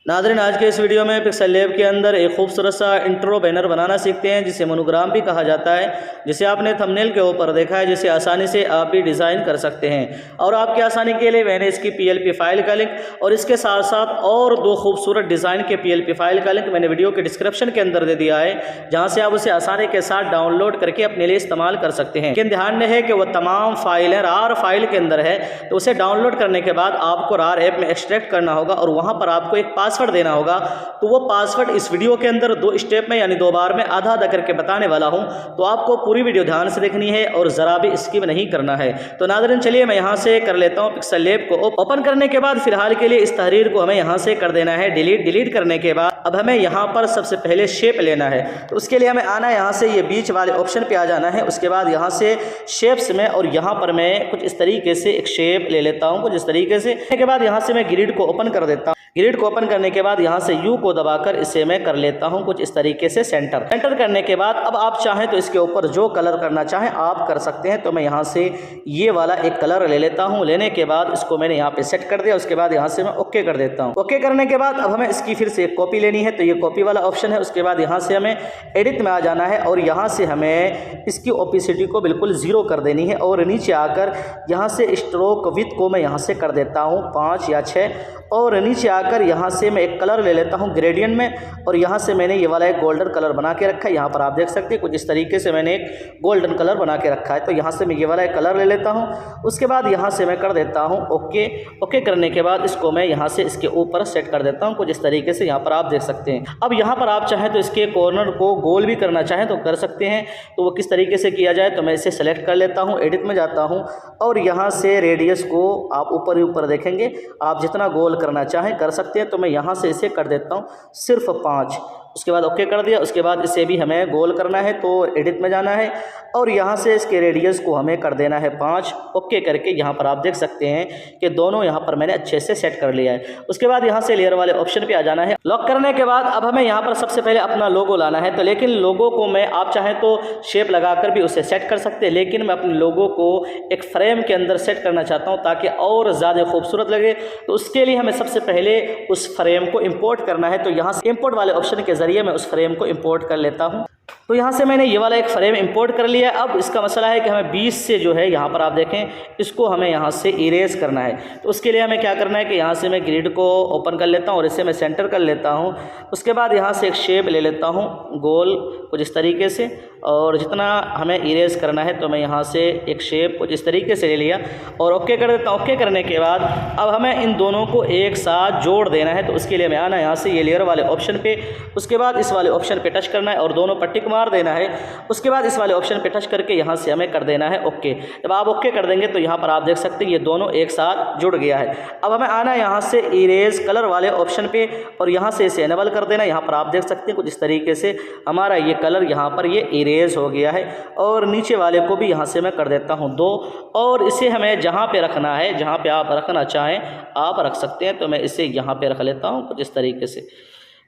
नाज़रीन, आज के इस वीडियो में पिक्सल लैब के अंदर एक खूबसूरत सा इंट्रो बैनर बनाना सीखते हैं, जिसे मोनोग्राम भी कहा जाता है, जिसे आपने थंबनेल के ऊपर देखा है, जिसे आसानी से आप भी डिज़ाइन कर सकते हैं। और आपकी आसानी के लिए मैंने इसकी PLP फाइल का लिंक और इसके साथ साथ और दो खूबसूरत डिज़ाइन के PLP फाइल का लिंक मैंने वीडियो के डिस्क्रिप्शन के अंदर दे दिया है, जहाँ से आप उसे आसानी के साथ डाउनलोड करके अपने लिए इस्तेमाल कर सकते हैं। लेकिन ध्यान रहे कि वह तमाम फाइलें RAR फाइल के अंदर है, तो उसे डाउनलोड करने के बाद आपको RAR ऐप में एक्सट्रैक्ट करना होगा और वहाँ पर आपको एक पासवर्ड देना होगा। तो वो पासवर्ड इस वीडियो के अंदर 2 स्टेप में यानी 2 बार में आधा आधा करके बताने वाला हूं, तो आपको पूरी वीडियो ध्यान से देखनी है और ज़रा भी स्किप नहीं करना है। तो नाज़रीन, चलिए मैं यहां से कर लेता हूं पिक्सल लैब को ओपन करने के बाद फिलहाल के लिए इस तहरीर को हमें यहां से कर देना है डिलीट करने के बाद अब हमें यहां पर सबसे पहले शेप लेना है। तो उसके लिए हमें आना है यहां से ये बीच वाले ऑप्शन पे आ जाना है। उसके बाद यहां से शेप्स में और यहां पर मैं कुछ इस तरीके से एक शेप ले लेता हूं, कुछ इस तरीके से। के बाद यहां से मैं ग्रिड को ओपन कर देता हूं। ग्रिड को ओपन करने के बाद यहाँ से U को दबाकर इसे मैं कर लेता हूँ कुछ इस तरीके से सेंटर करने के बाद अब आप चाहें तो इसके ऊपर जो कलर करना चाहें आप कर सकते हैं। तो मैं यहाँ से ये वाला एक कलर ले लेता हूँ। लेने के बाद इसको मैंने यहाँ पे सेट कर दिया। उसके बाद यहाँ से मैं ओके कर देता हूँ। ओके करने के बाद अब हमें इसकी फिर से एक कॉपी लेनी है, तो ये कॉपी वाला ऑप्शन है। उसके बाद यहाँ से हमें एडिट में आ जाना है और यहाँ से हमें इसकी ओपेसिटी को बिल्कुल 0 कर देनी है और नीचे आकर यहाँ से स्ट्रोक विड्थ को मैं यहाँ से कर देता हूँ 5 या 6 और नीचे आकर यहाँ से मैं एक कलर ले लेता हूँ ग्रेडियंट में और यहाँ से मैंने ये वाला एक गोल्डन कलर बना के रखा है। यहाँ पर आप देख सकते हैं कुछ इस तरीके से मैंने एक गोल्डन कलर बना के रखा है। तो यहाँ से मैं ये वाला एक कलर ले लेता हूँ। उसके बाद यहाँ से मैं कर देता हूँ ओके करने के बाद इसको मैं यहाँ से इसके ऊपर सेट कर देता हूँ कुछ इस तरीके से। यहाँ पर आप देख सकते हैं। अब यहाँ पर आप चाहें तो इसके कॉर्नर को गोल भी करना चाहें तो कर सकते हैं। तो वो किस तरीके से किया जाए, तो मैं इसे सेलेक्ट कर लेता हूँ, एडिट में जाता हूँ और यहाँ से रेडियस को आप ऊपर ही ऊपर देखेंगे, आप जितना गोल करना चाहें कर सकते हैं। तो मैं यहाँ से इसे कर देता हूँ सिर्फ 5। उसके बाद ओके कर दिया। उसके बाद इसे भी हमें गोल करना है तो एडिट में जाना है और यहाँ से इसके रेडियस को हमें कर देना है 5। ओके करके यहाँ पर आप देख सकते हैं कि दोनों यहाँ पर मैंने अच्छे से सेट कर लिया है। उसके बाद यहाँ से लेयर वाले ऑप्शन पे आ जाना है। लॉक करने के बाद अब हमें यहाँ पर सबसे पहले अपना लोगो लाना है। तो लेकिन लोगो को मैं आप चाहें तो शेप लगाकर भी उसे सेट कर सकते हैं, लेकिन मैं अपने लोगो को एक फ्रेम के अंदर सेट करना चाहता हूँ ताकि और ज़्यादा खूबसूरत लगे। तो उसके लिए हमें सबसे पहले उस फ्रेम को इम्पोर्ट करना है। तो यहाँ से इम्पोर्ट वाले ऑप्शन के जरिए मैं उस फ्रेम को इंपोर्ट कर लेता हूं। तो यहाँ से मैंने ये वाला एक फ्रेम इंपोर्ट कर लिया। अब इसका मसला है कि हमें 20 से जो है यहाँ पर आप देखें इसको हमें यहाँ से इरेज करना है। तो उसके लिए हमें क्या करना है कि यहाँ से मैं ग्रिड को ओपन कर लेता हूँ और इसे मैं सेंटर कर लेता हूँ। उसके बाद यहाँ से एक शेप ले लेता हूँ गोल कुछ इस तरीके से और जितना हमें इरेज करना है तो मैं यहाँ से एक शेप कुछ इस तरीके से ले लिया और ओके कर देता हूँ। ओके करने के बाद अब हमें इन दोनों को एक साथ जोड़ देना है। तो उसके लिए मैं आना यहाँ से ये लेयर वाले ऑप्शन पे, उसके बाद इस वाले ऑप्शन पे टच करना है और दोनों पर टिक मार देना है। उसके बाद इस वाले ऑप्शन पे टच करके यहाँ से हमें कर देना है ओके। जब आप ओके कर देंगे तो यहाँ पर आप देख सकते हैं ये दोनों एक साथ जुड़ गया है। अब हमें आना है यहाँ से इरेज कलर वाले ऑप्शन पे और यहाँ से इसे इनेबल कर देना। यहाँ पर आप देख सकते हैं कुछ इस तरीके से हमारा ये कलर यहाँ पर ये इरेज हो गया है और नीचे वाले को भी यहाँ से मैं कर देता हूँ 2 और इसे हमें जहाँ पे रखना है, जहाँ पे आप रखना चाहें आप रख सकते हैं। तो मैं इसे यहाँ पे रख लेता हूँ कुछ इस तरीके से।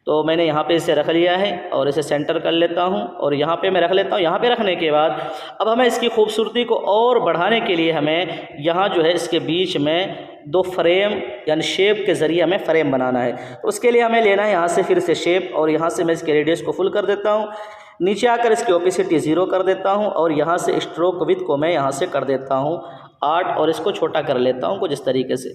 तो मैंने यहाँ पे इसे रख लिया है और इसे सेंटर कर लेता हूँ और यहाँ पे मैं रख लेता हूँ। यहाँ पे रखने के बाद अब हमें इसकी खूबसूरती को और बढ़ाने के लिए हमें यहाँ जो है इसके बीच में 2 फ्रेम यानी शेप के ज़रिए हमें फ्रेम बनाना है। तो उसके लिए हमें लेना है यहाँ से फिर से शेप और यहाँ से मैं इसके रेडियस को फुल कर देता हूँ। नीचे आकर इसकी ओपेसिटी 0 कर देता हूँ और यहाँ से स्ट्रोक विड्थ को मैं यहाँ से कर देता हूँ 8 और इसको छोटा कर लेता हूँ कुछ इस तरीके से।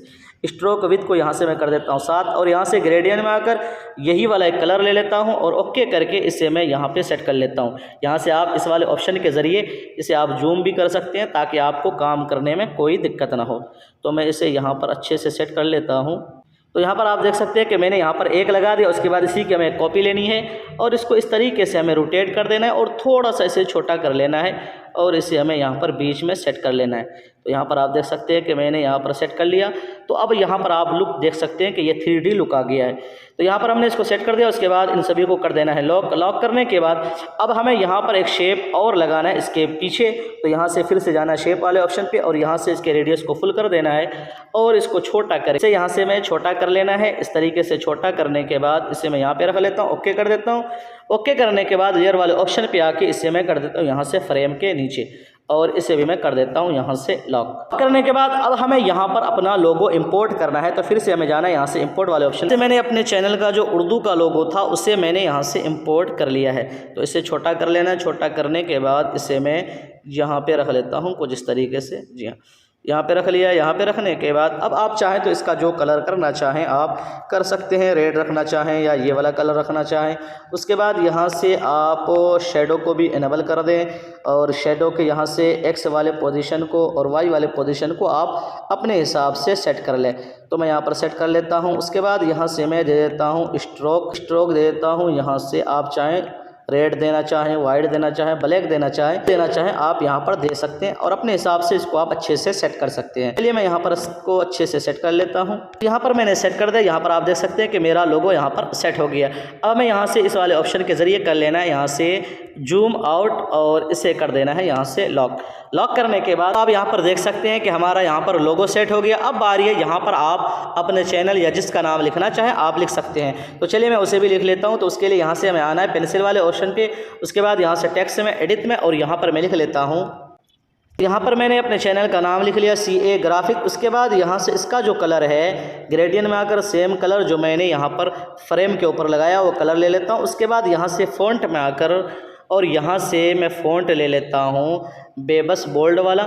स्ट्रोक विड्थ को यहाँ से मैं कर देता हूँ 7 और यहाँ से ग्रेडियंट में आकर यही वाला एक कलर ले लेता हूँ और ओके करके इसे मैं यहाँ पे सेट कर लेता हूँ। यहाँ से आप इस वाले ऑप्शन के ज़रिए इसे आप जूम भी कर सकते हैं ताकि आपको काम करने में कोई दिक्कत ना हो। तो मैं इसे यहाँ पर अच्छे से सेट कर लेता हूँ। तो यहाँ पर आप देख सकते हैं कि मैंने यहाँ पर 1 लगा दिया। उसके बाद इसी की हमें कॉपी लेनी है और इसको इस तरीके से हमें रोटेट कर देना है और थोड़ा सा इसे छोटा कर लेना है और इसे हमें यहाँ पर बीच में सेट कर लेना है। तो यहाँ पर आप देख सकते हैं कि मैंने यहाँ पर सेट कर लिया। तो अब यहाँ पर आप लुक देख सकते हैं कि ये 3D लुक आ गया है। तो यहाँ पर हमने इसको सेट कर दिया। उसके बाद इन सभी को कर देना है लॉक करने के बाद अब हमें यहाँ पर एक शेप और लगाना है इसके पीछे। तो यहाँ से फिर से जाना है शेप वाले ऑप्शन पे और यहाँ से इसके रेडियस को फुल कर देना है और इसको छोटा कर इसे यहाँ से मैं छोटा कर लेना है। इस तरीके से छोटा करने के बाद इसे मैं यहाँ पे रख लेता हूँ, ओके कर देता हूँ। ओके करने के बाद लेयर वाले ऑप्शन पे आके इसे मैं कर देता हूँ यहाँ से फ्रेम के नीचे। और इसे भी मैं कर देता हूँ यहाँ से लॉक। करने के बाद अब हमें यहाँ पर अपना लोगो इंपोर्ट करना है, तो फिर से हमें जाना है यहाँ से इंपोर्ट वाले ऑप्शन से। मैंने अपने चैनल का जो उर्दू का लोगो था उसे मैंने यहाँ से इंपोर्ट कर लिया है, तो इसे छोटा कर लेना है। छोटा करने के बाद इसे मैं यहाँ पे रख लेता हूँ कुछ इस तरीके से। जी हाँ, यहाँ पे रख लिया। यहाँ पे रखने के बाद अब आप चाहें तो इसका जो कलर करना चाहें आप कर सकते हैं, रेड रखना चाहें या ये वाला कलर रखना चाहें। उसके बाद यहाँ से आप शेडो को भी इनेबल कर दें, और शेडो के यहाँ से एक्स वाले पोजीशन को और वाई वाले पोजीशन को आप अपने हिसाब से सेट कर लें। तो मैं यहाँ पर सेट कर लेता हूँ। उसके बाद यहाँ से मैं दे देता हूँ स्ट्रोक दे देता हूँ। यहाँ से आप चाहें रेड देना चाहें, वाइट देना चाहें, ब्लैक देना चाहें आप यहाँ पर दे सकते हैं, और अपने हिसाब से इसको आप अच्छे से सेट कर सकते हैं। चलिए मैं यहाँ पर इसको अच्छे से सेट कर लेता हूँ। यहाँ पर मैंने सेट कर दिया। यहाँ पर आप देख सकते हैं कि मेरा लोगो यहाँ पर सेट हो गया। अब मैं यहाँ से इस वाले ऑप्शन के ज़रिए कर लेना है यहाँ से जूम आउट, और इसे कर देना है यहाँ से लॉक। लॉक करने के बाद आप यहाँ पर देख सकते हैं कि हमारा यहाँ पर लोगो सेट हो गया। अब बारी है यहाँ पर आप अपने चैनल या जिसका नाम लिखना चाहें आप लिख सकते हैं। तो चलिए मैं उसे भी लिख लेता हूँ। तो उसके लिए यहाँ से हमें आना है पेंसिल वाले ऑप्शन पे। उसके बाद यहाँ से टेक्स्ट में, एडिट में, और यहाँ पर मैं लिख लेता हूँ। यहाँ पर मैंने अपने चैनल का नाम लिख लिया CA ग्राफिक। उसके बाद यहाँ से इसका जो कलर है ग्रेडियंट में आकर सेम कलर जो मैंने यहाँ पर फ्रेम के ऊपर लगाया वो कलर ले लेता हूँ। उसके बाद यहाँ से फ़ॉन्ट में आकर और यहाँ से मैं फ़ॉन्ट ले लेता हूँ बेबस बोल्ड वाला।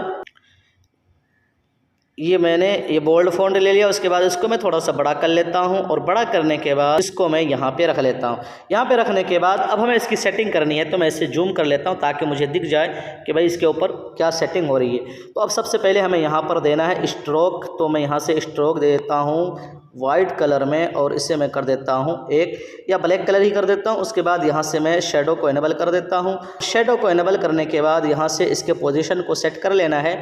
ये मैंने ये बोल्ड फ़ॉन्ट ले लिया। उसके बाद इसको मैं थोड़ा सा बड़ा कर लेता हूँ, और बड़ा करने के बाद इसको मैं यहाँ पे रख लेता हूँ। यहाँ पे रखने के बाद अब हमें इसकी सेटिंग करनी है, तो मैं इसे जूम कर लेता हूँ ताकि मुझे दिख जाए कि भाई इसके ऊपर क्या सेटिंग हो रही है। तो अब सबसे पहले हमें यहाँ पर देना है स्ट्रोक। तो मैं यहाँ से स्ट्रोक दे देता हूँ वाइट कलर में, और इसे मैं कर देता हूँ एक, या ब्लैक कलर ही कर देता हूँ। उसके बाद यहाँ से मैं शेडो को इनेबल कर देता हूँ। शेडो को इनेबल करने के बाद यहाँ से इसके पोजीशन को सेट कर लेना है।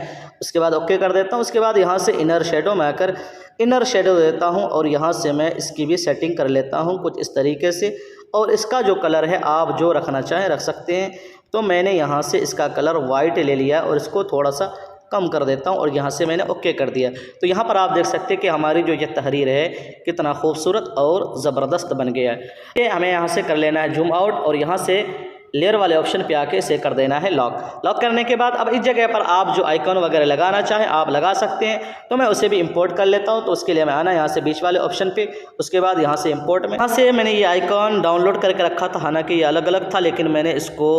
उसके बाद ओके कर देता हूँ। उसके बाद यहाँ से इनर शेडो में आकर इनर शेडो देता हूँ, और यहाँ से मैं इसकी भी सेटिंग कर लेता हूँ कुछ इस तरीके से। और इसका जो कलर है आप जो रखना चाहें रख सकते हैं। तो मैंने यहाँ से इसका कलर वाइट ले लिया और इसको थोड़ा सा कम कर देता हूं, और यहाँ से मैंने ओके कर दिया। तो यहाँ पर आप देख सकते हैं कि हमारी जो ये तहरीर है कितना खूबसूरत और ज़बरदस्त बन गया है। ये हमें यहाँ से कर लेना है जूम आउट, और यहाँ से लेयर वाले ऑप्शन पे आके इसे कर देना है लॉक। लॉक करने के बाद अब इस जगह पर आप जो आइकॉन वगैरह लगाना चाहें आप लगा सकते हैं। तो मैं उसे भी इंपोर्ट कर लेता हूं। तो उसके लिए मैं आना यहाँ से बीच वाले ऑप्शन पे। उसके बाद यहाँ से इंपोर्ट में, यहाँ से मैंने ये आइकॉन डाउनलोड करके रखा था, हालांकि ये अलग अलग था, लेकिन मैंने इसको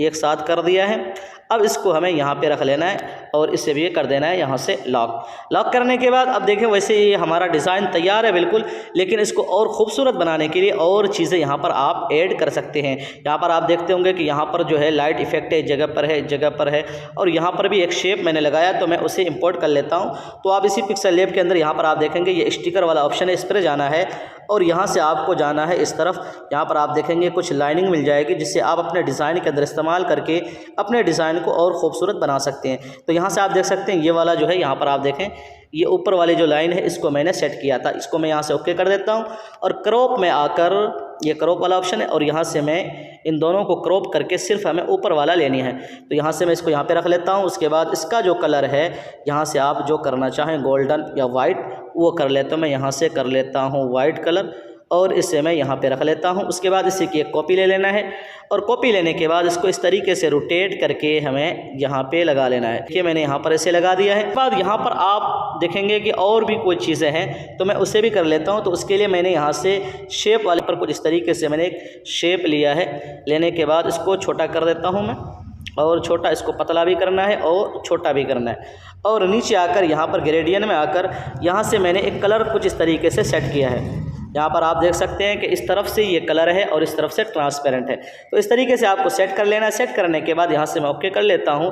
एक साथ कर दिया है। अब इसको हमें यहाँ पे रख लेना है, और इसे भी कर देना है यहाँ से लॉक। लॉक करने के बाद अब देखें वैसे ये हमारा डिज़ाइन तैयार है बिल्कुल, लेकिन इसको और ख़ूबसूरत बनाने के लिए और चीज़ें यहाँ पर आप ऐड कर सकते हैं। यहाँ पर आप देखते होंगे कि यहाँ पर जो है लाइट इफेक्ट है, एक जगह पर है, एक जगह पर है, और यहाँ पर भी एक शेप मैंने लगाया, तो मैं उसे इंपोर्ट कर लेता हूँ। तो आप इसी पिक्सल लैब के अंदर यहाँ पर आप देखेंगे ये स्टिकर वाला ऑप्शन है, इस पर जाना है, और यहाँ से आपको जाना है इस तरफ। यहाँ पर आप देखेंगे कुछ लाइनिंग मिल जाएगी, जिससे आप अपने डिज़ाइन के अंदर इस्तेमाल करके अपने डिज़ाइन को और ख़ूबसूरत बना सकते हैं। तो यहाँ से आप देख सकते हैं ये वाला जो है, यहाँ पर आप देखें ये ऊपर वाली जो लाइन है इसको मैंने सेट किया था। इसको मैं यहाँ से ओके कर देता हूँ, और क्रॉप में आकर ये क्रॉप वाला ऑप्शन है, और यहाँ से मैं इन दोनों को क्रॉप करके सिर्फ हमें ऊपर वाला लेनी है। तो यहाँ से मैं इसको यहाँ पे रख लेता हूँ। उसके बाद इसका जो कलर है यहाँ से आप जो करना चाहें गोल्डन या वाइट वो कर लेता हूँ। मैं यहाँ से कर लेता हूँ वाइट कलर, और इसे मैं यहाँ पे रख लेता हूँ। उसके बाद इसी की एक कॉपी ले लेना है, और कॉपी लेने के बाद इसको इस तरीके से रोटेट करके हमें यहाँ पे लगा लेना है। देखिए मैंने यहाँ पर इसे लगा दिया है। बाद यहाँ पर आप देखेंगे कि और भी कोई चीज़ें हैं, तो मैं उसे भी कर लेता हूँ। तो उसके लिए मैंने यहाँ से शेप वाले पर कुछ इस तरीके से मैंने एक शेप लिया है। लेने के बाद इसको छोटा कर देता हूँ मैं, और छोटा इसको पतला भी करना है और छोटा भी करना है। और नीचे आकर यहाँ पर ग्रेडियंट में आकर यहाँ से मैंने एक कलर कुछ इस तरीके से सेट किया है। यहाँ पर आप देख सकते हैं कि इस तरफ से ये कलर है और इस तरफ से ट्रांसपेरेंट है। तो इस तरीके से आपको सेट कर लेना है। सेट करने के बाद यहाँ से मैं ओके कर लेता हूँ,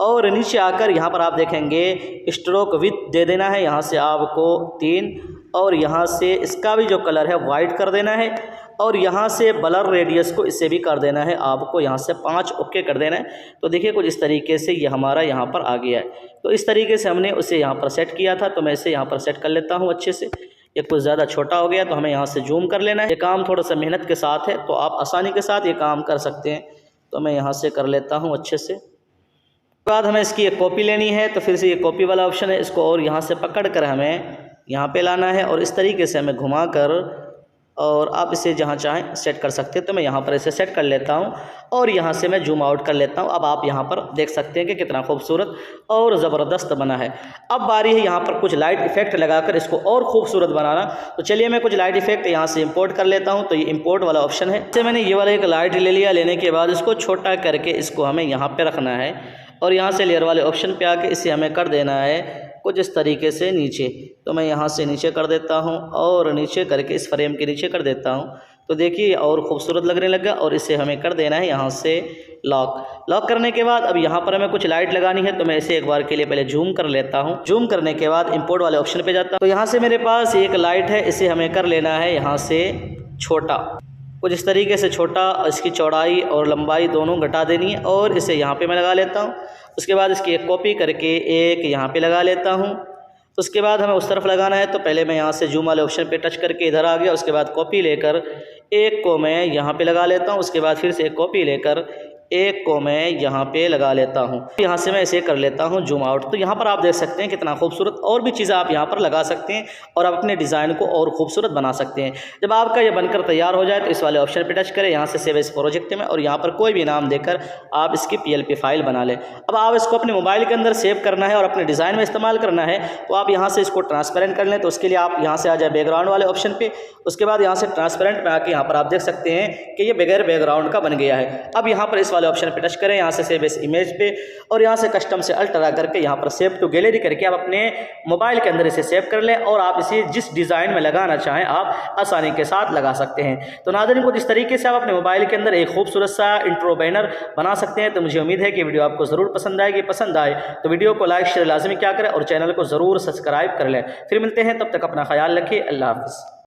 और नीचे आकर यहाँ पर आप देखेंगे स्ट्रोक विथ दे देना है यहाँ से आपको 3, और यहाँ से इसका भी जो कलर है वाइट कर देना है, और यहाँ से ब्लर रेडियस को इसे भी कर देना है आपको यहाँ से 5 ओके कर देना है। तो देखिए कुछ इस तरीके से ये हमारा यहाँ पर आ गया है। तो इस तरीके से हमने उसे यहाँ पर सेट किया था। तो मैं इसे यहाँ पर सेट कर लेता हूँ अच्छे से। ये कुछ ज़्यादा छोटा हो गया तो हमें यहाँ से जूम कर लेना है। ये काम थोड़ा सा मेहनत के साथ है, तो आप आसानी के साथ ये काम कर सकते हैं। तो मैं यहाँ से कर लेता हूँ अच्छे से। बाद हमें इसकी एक कॉपी लेनी है, तो फिर से ये कॉपी वाला ऑप्शन है, इसको और यहाँ से पकड़ कर हमें यहाँ पे लाना है, और इस तरीके से हमें घुमा कर और आप इसे जहाँ चाहें सेट कर सकते हैं। तो मैं यहाँ पर इसे सेट कर लेता हूँ और यहाँ से मैं जूम आउट कर लेता हूँ। अब आप यहाँ पर देख सकते हैं कि कितना खूबसूरत और ज़बरदस्त बना है। अब बारी है यहाँ पर कुछ लाइट इफेक्ट लगाकर इसको और खूबसूरत बनाना। तो चलिए मैं कुछ लाइट इफेक्ट यहाँ से इंपोर्ट कर लेता हूँ। तो ये इंपोर्ट वाला ऑप्शन है। जैसे मैंने ये वाला एक लाइट ले लिया, लेने के बाद इसको छोटा करके इसको हमें यहाँ पर रखना है और यहाँ से लेयर वाले ऑप्शन पे आके इसे हमें कर देना है कुछ इस तरीके से नीचे। तो मैं यहाँ से नीचे कर देता हूँ और नीचे करके इस फ्रेम के नीचे कर देता हूँ। तो देखिए और ख़ूबसूरत लगने लगा। और इसे हमें कर देना है यहाँ से लॉक करने के बाद अब यहाँ पर हमें कुछ लाइट लगानी है। तो मैं इसे एक बार के लिए पहले जूम कर लेता हूँ। जूम करने के बाद इंपोर्ट वाले ऑप्शन पे जाता हूँ। तो यहाँ से मेरे पास एक लाइट है, इसे हमें कर लेना है यहाँ से छोटा, कुछ इस तरीके से छोटा। इसकी चौड़ाई और लंबाई दोनों घटा देनी है और इसे यहाँ पे मैं लगा लेता हूँ। उसके बाद इसकी एक कॉपी करके एक यहाँ पे लगा लेता हूँ। उसके बाद हमें उस तरफ लगाना है। तो पहले मैं यहाँ से जूम वाले ऑप्शन पे टच करके इधर आ गया। उसके बाद कॉपी लेकर एक को मैं यहाँ पे लगा लेता हूँ। उसके बाद फिर से एक कॉपी लेकर एक को मैं यहाँ पे लगा लेता हूँ। यहाँ से मैं इसे कर लेता हूँ जूम आउट। तो यहाँ पर आप देख सकते हैं कितना खूबसूरत और भी चीज़ें आप यहाँ पर लगा सकते हैं और आप अपने डिज़ाइन को और खूबसूरत बना सकते हैं। जब आपका ये बनकर तैयार हो जाए तो इस वाले ऑप्शन पे टच करें, यहाँ से सेव एज प्रोजेक्ट में, और यहाँ पर कोई भी नाम देकर आप इसकी PLP फाइल बना लें। अब आप इसको अपने मोबाइल के अंदर सेव करना है और अपने डिज़ाइन में इस्तेमाल करना है। तो आप यहाँ से इसको ट्रांसपेरेंट कर लें। तो उसके लिए आप यहाँ से आ जाए बैकग्राउंड वाले ऑप्शन पे। उसके बाद यहाँ से ट्रांसपेरेंट में आके यहाँ पर आप देख सकते हैं कि ये बगैर बैकग्राउंड का बन गया है। अब यहाँ पर इस वाले ऑप्शन पे टच करें, यहाँ से सेव एज इमेज पे, और यहाँ से कस्टम से अल्टरा करके यहाँ पर सेव टू गैलरी करके आप अपने मोबाइल के अंदर इसे सेव कर लें और आप इसे जिस डिज़ाइन में लगाना चाहें आप आसानी के साथ लगा सकते हैं। तो नाज़रीन को जिस तरीके से आप अपने मोबाइल के अंदर एक खूबसूरत सा इंट्रो बैनर बना सकते हैं। तो मुझे उम्मीद है कि वीडियो आपको ज़रूर पसंद आएगी। पसंद आए तो वीडियो को लाइक शेयर लाजमी क्या करें और चैनल को ज़रूर सब्सक्राइब कर लें। फिर मिलते हैं, तब तक अपना ख्याल रखिए। अल्लाह हाफ़िज़।